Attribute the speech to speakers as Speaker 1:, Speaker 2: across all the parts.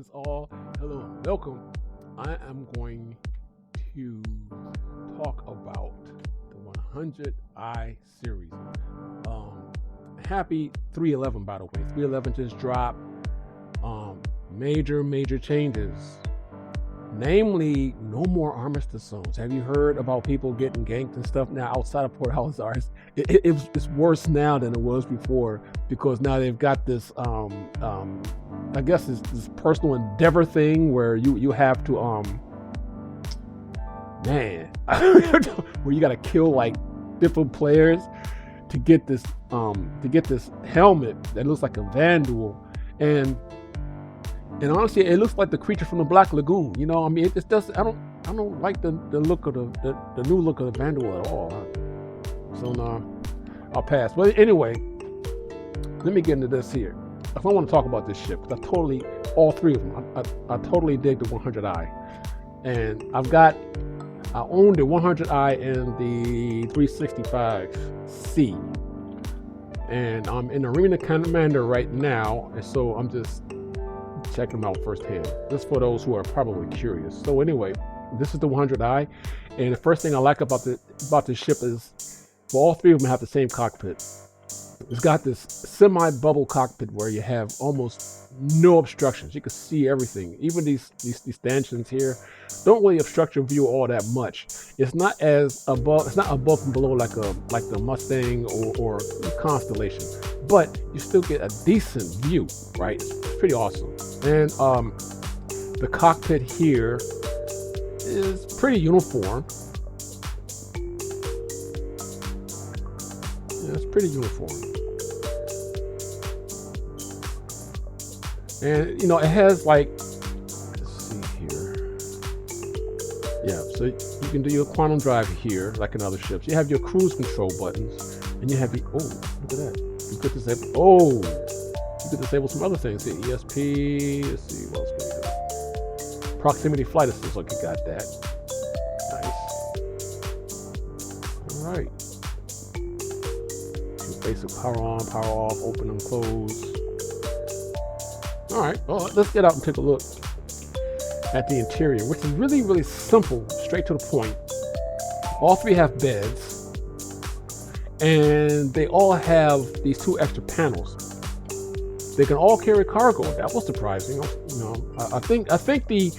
Speaker 1: Greetings all. Hello and welcome. I am going to talk about the 100i series. Happy 311, by the way. 311 just dropped major changes. Namely, no more armistice zones. Have you heard about people getting ganked and stuff now outside of Port Alizar? It's worse now than it was before, because now they've got this I guess this personal endeavor thing where you have to where you gotta kill like different players to get this helmet that looks like a Vandal, and honestly, it looks like the creature from the Black Lagoon. You know, I mean, it does. I don't like the look of the new look of the Vandal at all. So no, I'll pass. But anyway, let me get into this here. If I want to talk about this ship, because all three of them, I totally dig the 100i, and I own the 100i and the 365C, and I'm in Arena Commander right now, and so I'm just checking them out firsthand. This is for those who are probably curious. So anyway, this is the 100i, and the first thing I like about this ship is, well, all three of them have the same cockpit. It's got this semi-bubble cockpit where you have almost no obstructions. You can see everything. Even these stanchions here don't really obstruct your view all that much. It's not above and below like the Mustang or Constellation, but you still get a decent view, right? It's pretty awesome. And the cockpit here is pretty uniform. Yeah, it's pretty uniform. And you know, it has like, let's see here. Yeah, so you can do your quantum drive here, like in other ships. You have your cruise control buttons, and you have the, oh, look at that. You could disable some other things here. ESP, let's see, what else can we do? Proximity flight assist, like you got that. Nice. All right. Your basic power on, power off, open and close. All right, well, let's get out and take a look at the interior, which is really simple, straight to the point. All three have beds, and they all have these two extra panels. They can all carry cargo. That was surprising. You know, I think the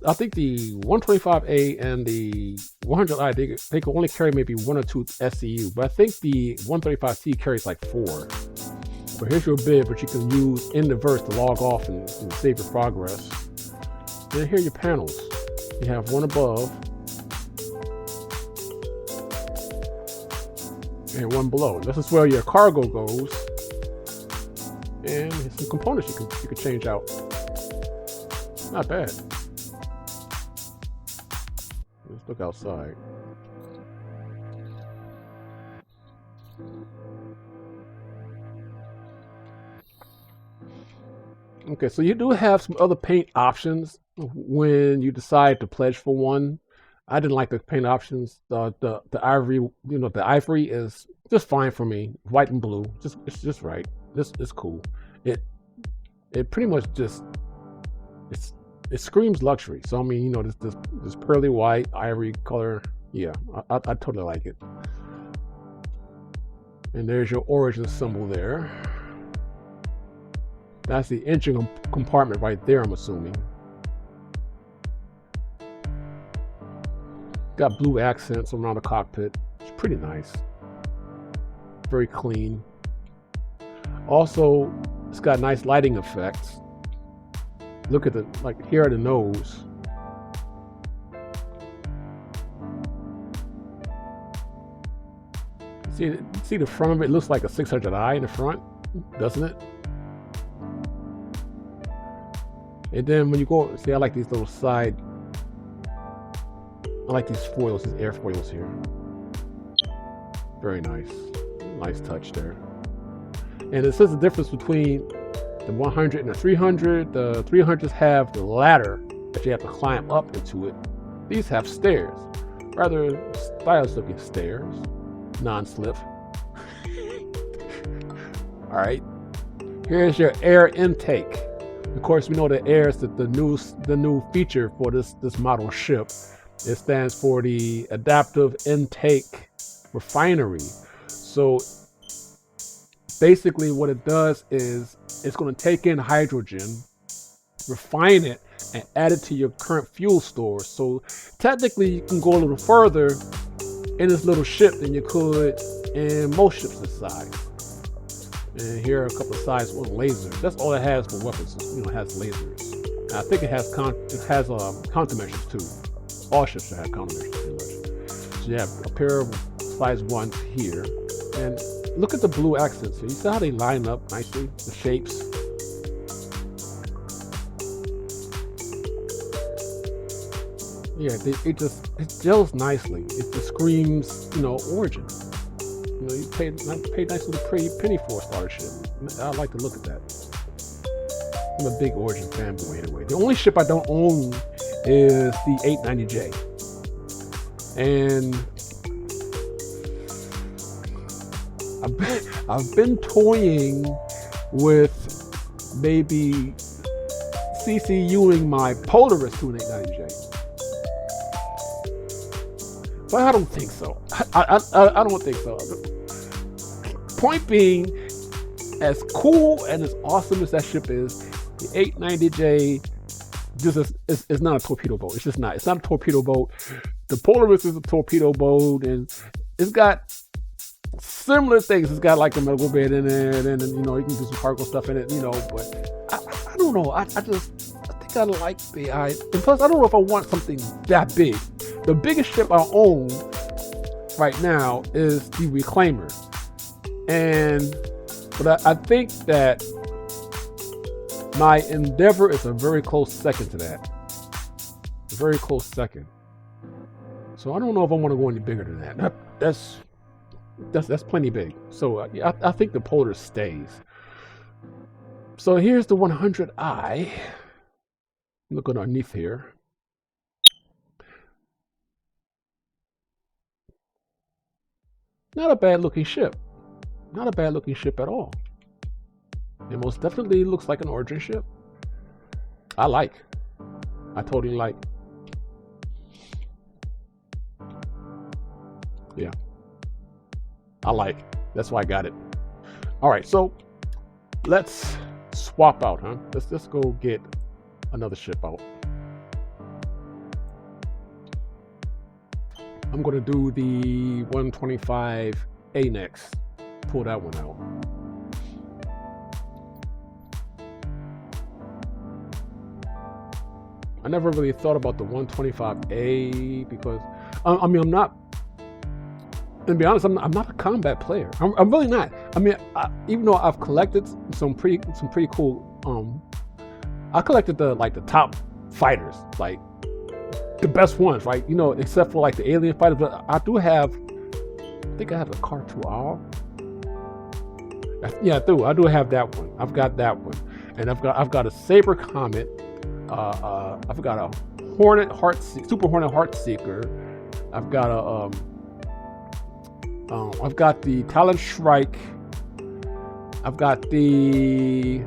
Speaker 1: 125A and the 100i they can only carry maybe 1 or 2 SCU, but I think the 135C carries like 4. But here's your bid, but you can use in the verse to log off and save your progress. And here are your panels. You have one above and one below. This is where your cargo goes, and some components you can change out. Not bad. Let's look outside. Okay, so you do have some other paint options when you decide to pledge for one. I didn't like the paint options. The ivory, you know, the ivory is just fine for me. White and blue, it's just right. It's cool. It pretty much just it screams luxury. So I mean, you know, this pearly white ivory color. Yeah, I totally like it. And there's your Origin symbol there. That's the engine compartment right there, I'm assuming. Got blue accents around the cockpit. It's pretty nice. Very clean. Also, it's got nice lighting effects. Look at here are the nose. See the front of it looks like a 600i in the front, doesn't it? And then when you go, see, I like these little side, I like these foils, these air foils here. Very nice. Nice touch there. And it says the difference between the 100 and the 300. The 300s have the ladder that you have to climb up into it. These have stairs. Rather stylish looking stairs. Non-slip. Alright. Here's your air intake. Of course, we know the air is the new feature for this model ship. It stands for the Adaptive Intake Refinery. So basically what it does is it's going to take in hydrogen, refine it, and add it to your current fuel store. So technically you can go a little further in this little ship than you could in most ships this size. And here are a couple of sides with lasers. That's all it has for weapons. You know, it has lasers. And I think it has countermeasures too. All ships should have countermeasures pretty much. So you have a pair of size 1s here. And look at the blue accents here. You see how they line up nicely? The shapes. Yeah, it gels nicely. It just screams, you know, Origin. You know, you paid nice little pretty penny for a starship. I like to look at that. I'm a big Origin fanboy anyway. The only ship I don't own is the 890J. And I've been toying with maybe CCUing my Polaris to an 890J. But I don't think so. I don't think so. Point being, as cool and as awesome as that ship is, the 890J just is not a torpedo boat. It's just not. It's not a torpedo boat. The Polaris is a torpedo boat, and it's got similar things. It's got like a medical bed in it, and you know, you can do some cargo stuff in it, you know. But I don't know. I think I like the and plus I don't know if I want something that big. The biggest ship I own right now is the Reclaimer, but I think that my Endeavor is a very close second to that. A very close second. So I don't know if I want to go any bigger than that. That's plenty big. So I think the Polaris stays. So here's the 100i. Look underneath here. Not a bad looking ship. Not a bad looking ship at all. It most definitely looks like an Origin ship. I totally like. Yeah. I like. That's why I got it. All right, so let's swap out, huh? Let's go get another ship out. I'm gonna do the 125A next. Pull that one out. I never really thought about the 125A because I mean, I'm not. To be honest, I'm not a combat player. I'm really not. I mean, even though I've collected some pretty cool. I collected the top fighters, like the best ones, right? You know, except for like the alien fighters. But I do have. I think I have a Car-2R. Yeah, I do have that one. I've got that one, and I've got a Saber Comet. I've got a Super Hornet Heartseeker. I've got I've got the Talon Shrike. I've got the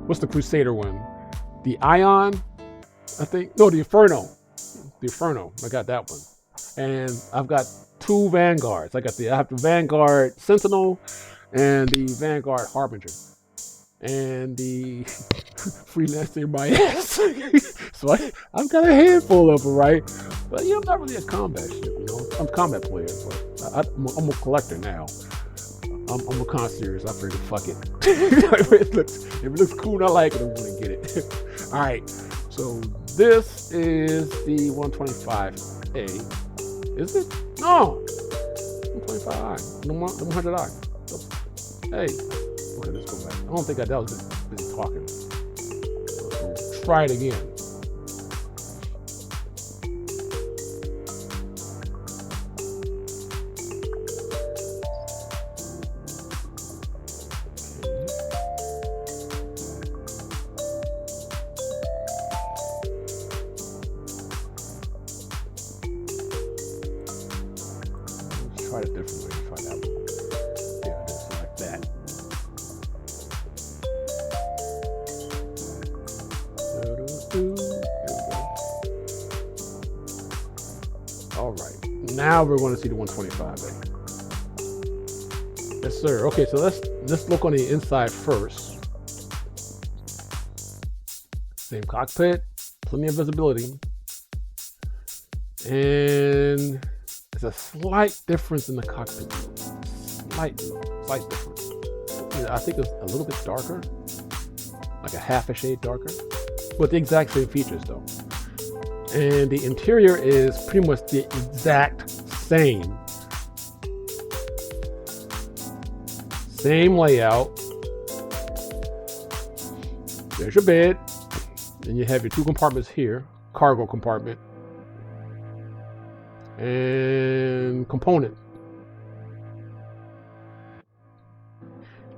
Speaker 1: what's the Crusader one? The Ion, I think. No, the Inferno. The Inferno. I got that one, and I've got 2 Vanguards. I have the Vanguard Sentinel and the Vanguard Harbinger. And the Freelancer my ass. So I've got a handful of them, right? But yeah, I'm not really a combat ship, you know. I'm a combat player, but I'm a collector now. I'm a connoisseur, so I figured, fuck it. If it looks cool and I like it, I'm gonna get it. All right, so this is the 125A. Is it? No, 125I, the 100I. Hey. Okay, let's go back. I don't think that was busy talking. So try it again. Let's try it a different way. Try that one. Yeah, just like that. Now we're going to see the 125. Yes, sir. Okay, so let's look on the inside first. Same cockpit, plenty of visibility, and there's a slight difference in the cockpit. Slight difference. I think it's a little bit darker, like a half a shade darker, with the exact same features though. And the interior is pretty much the exact same. Same layout. There's your bed. And you have your 2 compartments here. Cargo compartment. And component.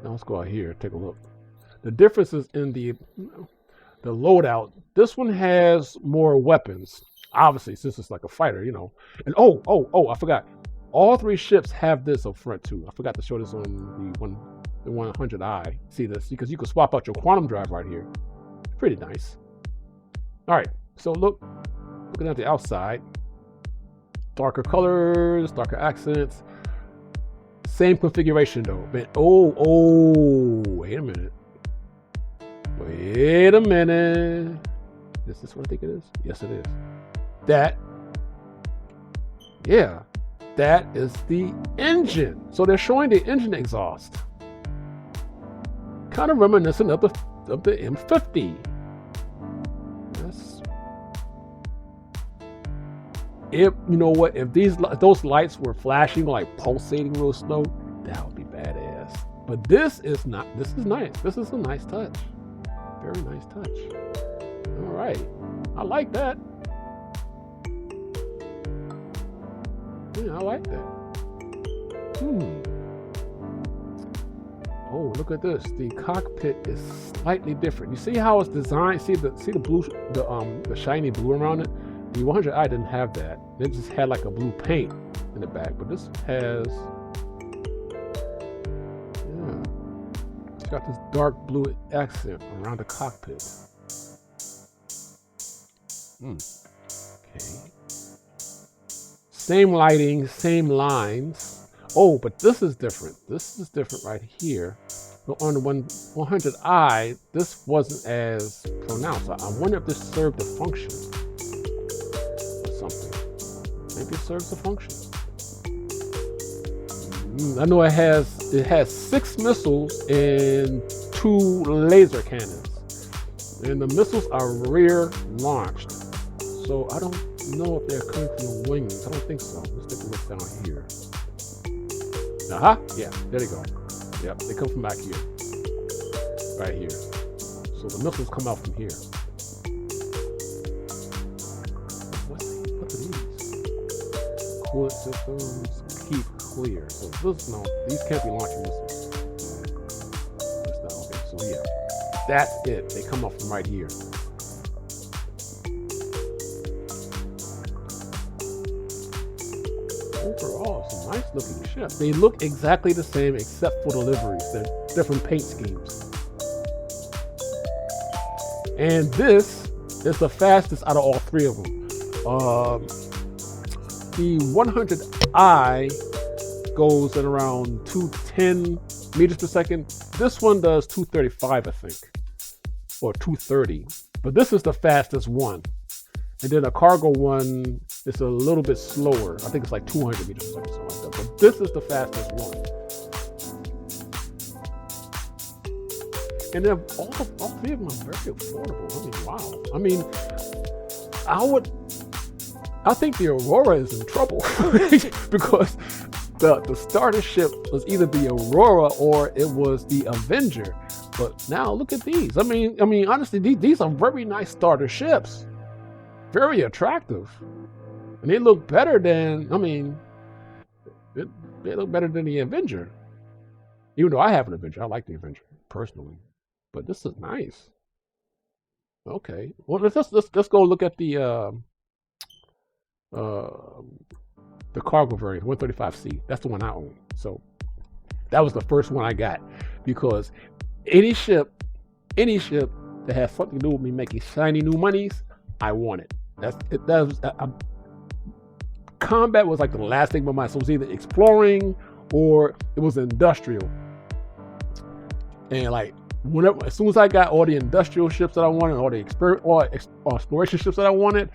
Speaker 1: Now let's go out here, take a look. The difference is in the loadout. This one has more weapons. Obviously, since it's like a fighter, you know. And oh, I forgot. All 3 ships have this up front too. I forgot to show this on the 100i. See this? Because you can swap out your quantum drive right here. Pretty nice. All right, so looking at the outside. Darker colors, darker accents. Same configuration though. Man, wait a minute. Wait a minute. Is this what I think it is? Yes, it is. That is the engine. So they're showing the engine exhaust. Kind of reminiscent of the M50. Yes. If you know what, if those lights were flashing like pulsating real slow, that would be badass. But this is not. This is nice. This is a nice touch. Very nice touch. All right, I like that. Yeah, I like that. Oh, look at this. The cockpit is slightly different. You see how it's designed? See the blue, the shiny blue around it? The 100i didn't have that. It just had like a blue paint in the back. But this has, it's got this dark blue accent around the cockpit. Okay. Same lighting, same lines. Oh, but this is different. This is different right here. But on the 100i, this wasn't as pronounced. I wonder if this served a function or something. Maybe it serves a function. I know it has 6 missiles and 2 laser cannons. And the missiles are rear launched. So I don't know if they're coming from the wings. I don't think so. Let's take a look down here. Yeah, there they go. Yep, they come from back here. Right here. So the missiles come out from here. What are these? Coolant systems, keep clear. So these can't be launching missiles. Okay, so yeah. That's it. They come up from right here. Overall, some nice looking ships. They look exactly the same except for the liveries. They're different paint schemes. And this is the fastest out of all 3 of them. The 100i goes at around 210 meters per second. This one does 235, I think, or 230. But this is the fastest one. And then a cargo one is a little bit slower. I think it's like 200 meters per second, something like that. But this is the fastest one. And then all 3 of them are very affordable. I mean, wow. I mean, I think the Aurora is in trouble because the starter ship was either the Aurora or it was the Avenger. But now look at these. I mean, honestly, these are very nice starter ships. Very attractive. And they look better than, they look better than the Avenger. Even though I have an Avenger, I like the Avenger personally. But this is nice. Okay. Well, let's go look at the cargo variant, 135C. That's the one I own. So that was the first one I got because any ship that has something to do with me making shiny new monies, I want it. combat was like the last thing in my mind. So it was either exploring or it was industrial. And like whenever, as soon as I got all the industrial ships that I wanted, all the exploration ships that I wanted,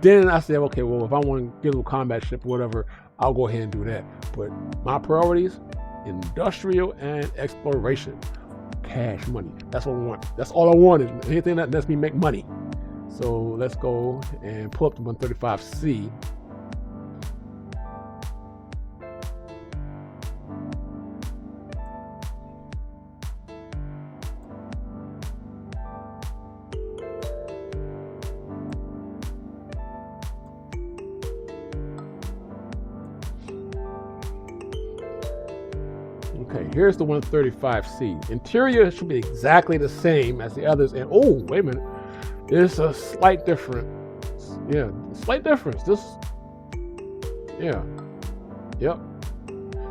Speaker 1: then I said, okay, well, if I want to get a little combat ship or whatever, I'll go ahead and do that. But my priorities, industrial and exploration. Cash money. That's what I want. That's all I want, is anything that lets me make money. So let's go and pull up the 135C. Okay, here's the 135C. Interior should be exactly the same as the others. And oh, wait a minute. There's a slight difference. Yeah, slight difference. This, yeah, yep.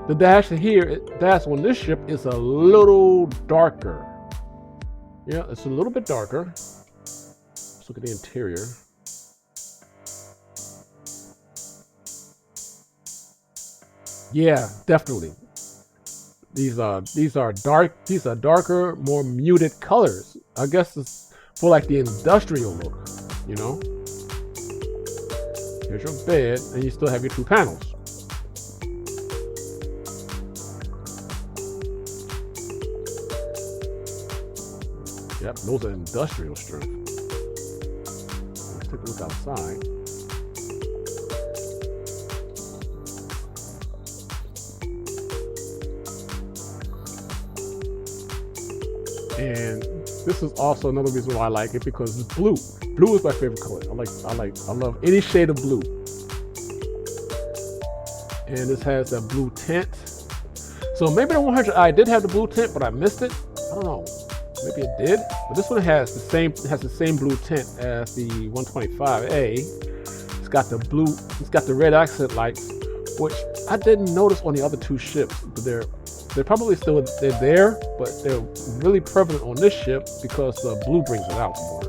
Speaker 1: The dash here, dash on this ship is a little darker. Yeah, it's a little bit darker. Let's look at the interior. Yeah, definitely. These are darker, more muted colors. I guess it's for like the industrial look, you know. Here's your bed, and you still have your two panels. Yep, those are industrial strength. Let's take a look outside. And this is also another reason why I like it, because it's blue. Blue is my favorite color. I love any shade of blue. And this has that blue tint. So maybe the 100i did have the blue tint, but I missed it. I don't know. Maybe it did. But this one has the same blue tint as the 125A. It's got the blue. It's got the red accent lights, which I didn't notice on the other two ships, but they're probably still there, but they're really prevalent on this ship because the blue brings it out more.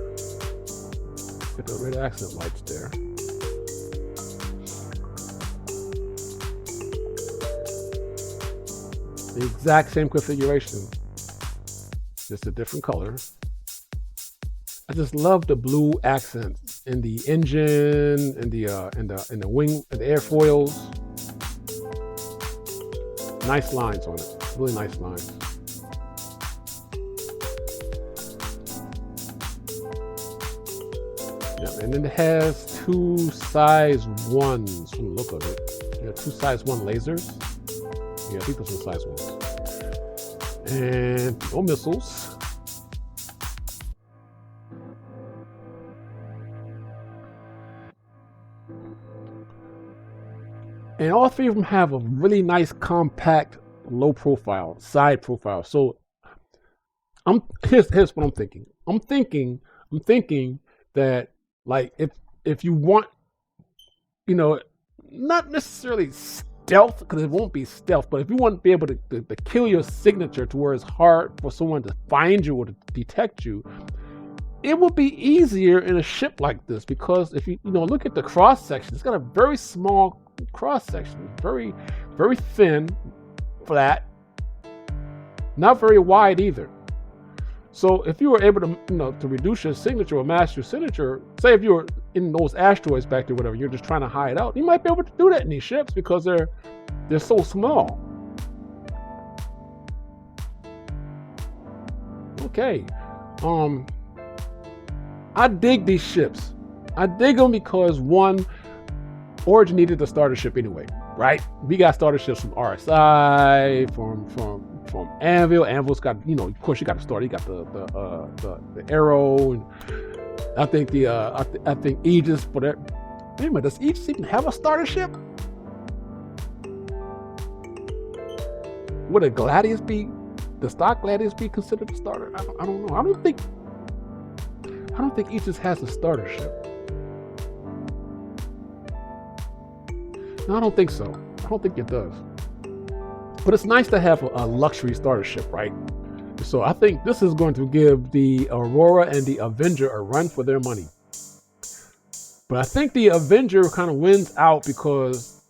Speaker 1: Get the red accent lights there. The exact same configuration, just a different color. I just love the blue accents in the engine, in the wing, and the airfoils. Nice lines on it, really nice lines. Yeah, and then it has two size 1s from the look of it. Yeah, two size 1 lasers. Yeah, I think those are size 1s. And no missiles. And all three of them have a really nice, compact, low profile, side profile. So here's what I'm thinking. I'm thinking that, like, if you want, you know, not necessarily stealth, because it won't be stealth, but if you want to be able to kill your signature to where it's hard for someone to find you or to detect you, it will be easier in a ship like this, because if you look at the cross section, it's got a very small cross section, very, very thin, flat, not very wide either. So if you were able to to reduce your signature or mask your signature, say if you were in those asteroids back there, whatever, you're just trying to hide out, you might be able to do that in these ships because they're so small. Okay, I dig these ships. I dig them because, one, Origin needed a starter ship anyway, right? We got starter ships from RSI, from Anvil. Anvil's got, of course, you got the starter. You got the Arrow, and I think I think Aegis. But wait a minute, does Aegis even have a starter ship? Would a Gladius be, the stock Gladius, be considered a starter? I don't know. I don't think Aegis has a starter ship. No, I don't think so. I don't think it does. But it's nice to have a luxury starter ship, right? So I think this is going to give the Aurora and the Avenger a run for their money. But I think the Avenger kind of wins out because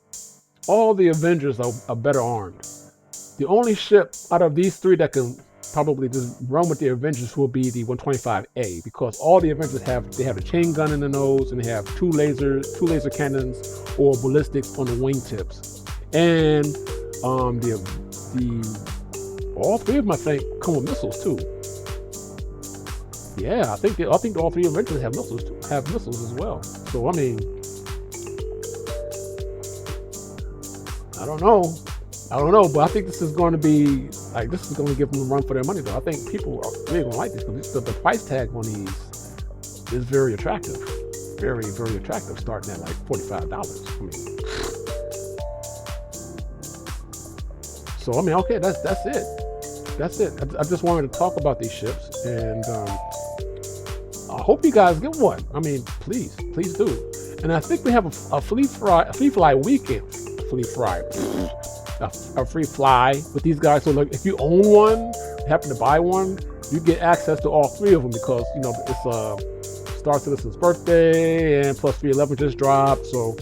Speaker 1: all the Avengers are better armed. The only ship out of these three that can probably just run with the Avengers will be the 125A, because all the Avengers have a chain gun in the nose, and they have two laser cannons or ballistics on the wingtips, and all three of them I think come with missiles too. Yeah, I think all three Avengers have missiles too, as well. So I mean, I don't know, but I think this is going to be like, this is going to give them a run for their money, though. I think people are really going to like this because the price tag on these is very attractive, very, very attractive, starting at like $45. I mean, so I mean, okay, that's it. I just wanted to talk about these ships, and I hope you guys get one. I mean, please do. And I think we have a free fly weekend. A free fly with these guys. So like, if you own one, happen to buy one, you get access to all three of them, because you know it's Star Citizen's birthday, and plus 311 just dropped, so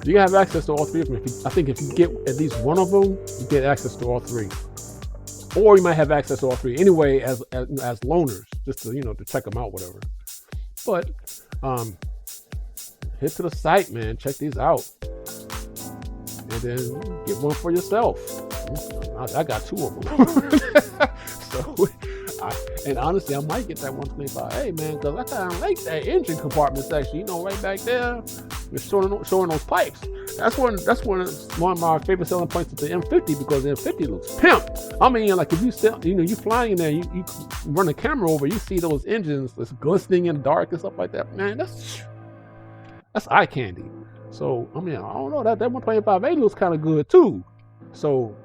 Speaker 1: you can have access to all three of them. I think if you get at least one of them, you get access to all three, or you might have access to all three anyway as loaners, just to to check them out, whatever. But head to the site, man, check these out. And then get one for yourself. I got two of them. And honestly, I might get that 125A, man, because I kind of like that engine compartment section. Right back there, it's showing those pipes. That's one of my favorite selling points of the M50, because the M50 looks pimp. I mean, like if you flying in there, you run the camera over, you see those engines that's glistening in the dark and stuff like that. Man, that's eye candy. So, I mean, I don't know, that 125A looks kind of good too. So,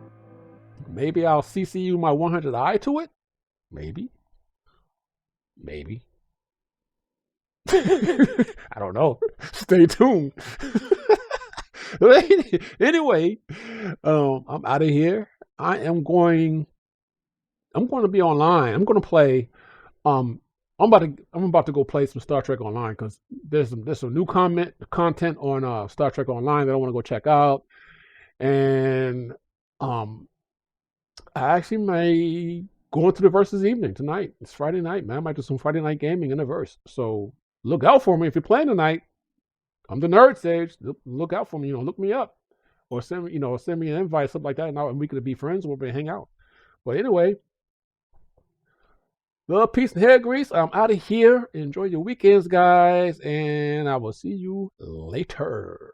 Speaker 1: maybe I'll CCU my 100i to it? Maybe. I don't know. Stay tuned. Anyway, I'm out of here. I'm going to be online. I'm going to play, I'm about to go play some Star Trek Online, because there's some new content on Star Trek Online that I want to go check out, and I actually may go into the Versus evening tonight. It's Friday night, man. I might do some Friday night gaming in the Verse. So look out for me if you're playing tonight. I'm the Nerd Sage. Look out for me. Look me up, or send me an invite, something like that, and we could be friends. We'll be hang out. But anyway. Well, peace and hair grease. I'm out of here. Enjoy your weekends, guys, and I will see you later.